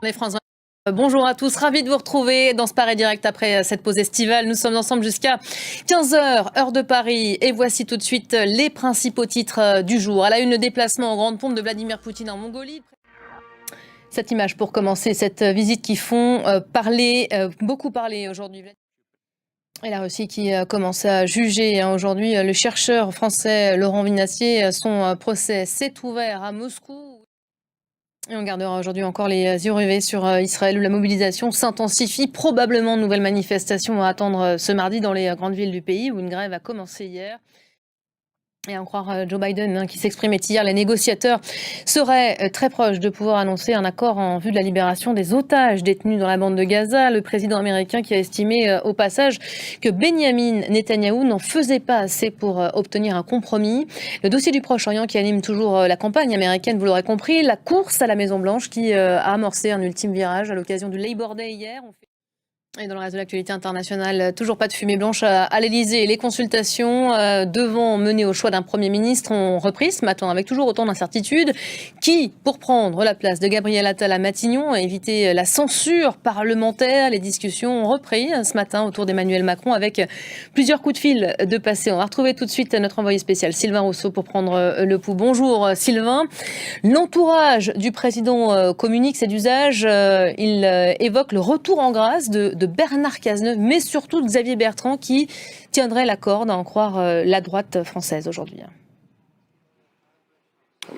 Les France 20. Bonjour à tous, ravi de vous retrouver dans ce Paris Direct après cette pause estivale. Nous sommes ensemble jusqu'à 15h, heure de Paris. Et voici tout de suite les principaux titres du jour. À la une, le déplacement en grande pompe de Vladimir Poutine en Mongolie. Cette image pour commencer, cette visite qui font beaucoup parler aujourd'hui. Et la Russie qui commence à juger aujourd'hui le chercheur français Laurent Vinassier. Son procès s'est ouvert à Moscou. Et on gardera aujourd'hui encore les yeux rivés sur Israël où la mobilisation s'intensifie. Probablement de nouvelles manifestations à attendre ce mardi dans les grandes villes du pays où une grève a commencé hier. Et à en croire Joe Biden qui s'exprimait hier, les négociateurs seraient très proches de pouvoir annoncer un accord en vue de la libération des otages détenus dans la bande de Gaza. Le président américain qui a estimé au passage que Benyamin Netanyahou n'en faisait pas assez pour obtenir un compromis. Le dossier du Proche-Orient qui anime toujours la campagne américaine, vous l'aurez compris, la course à la Maison-Blanche qui a amorcé un ultime virage à l'occasion du Labor Day hier. Et dans le reste de l'actualité internationale, toujours pas de fumée blanche à l'Elysée. Les consultations devant mener au choix d'un Premier ministre ont repris ce matin avec toujours autant d'incertitudes. Qui pour prendre la place de Gabriel Attal à Matignon et éviter la censure parlementaire? Les discussions ont repris ce matin autour d'Emmanuel Macron avec plusieurs coups de fil de passé. On va retrouver tout de suite notre envoyé spécial Sylvain Rousseau pour prendre le pouls. Bonjour Sylvain. L'entourage du président communique ses usages. Il évoque le retour en grâce de Bernard Cazeneuve, mais surtout de Xavier Bertrand qui tiendrait la corde, à en croire la droite française aujourd'hui.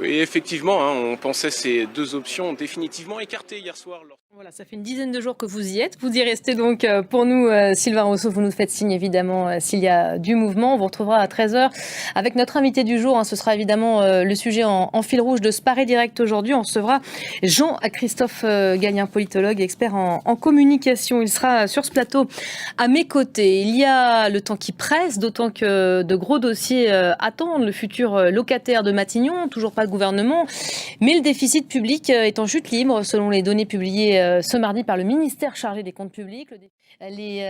Oui, effectivement, on pensait ces deux options définitivement écartées hier soir. Voilà, ça fait une dizaine de jours que vous y êtes. Vous y restez donc pour nous, Sylvain Rousseau. Vous nous faites signe évidemment s'il y a du mouvement. On vous retrouvera à 13h avec notre invité du jour. Ce sera évidemment le sujet en fil rouge de ce Paris Direct aujourd'hui. On recevra Jean-Christophe Gallien, politologue et expert en communication. Il sera sur ce plateau à mes côtés. Il y a le temps qui presse, d'autant que de gros dossiers attendent le futur locataire de Matignon. Toujours pas de gouvernement, mais le déficit public est en chute libre selon les données publiées ce mardi par le ministère chargé des comptes publics. Les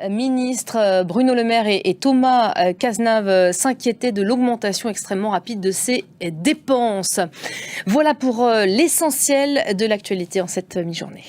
ministres Bruno Le Maire et Thomas Cazenave s'inquiétaient de l'augmentation extrêmement rapide de ces dépenses. Voilà pour l'essentiel de l'actualité en cette mi-journée.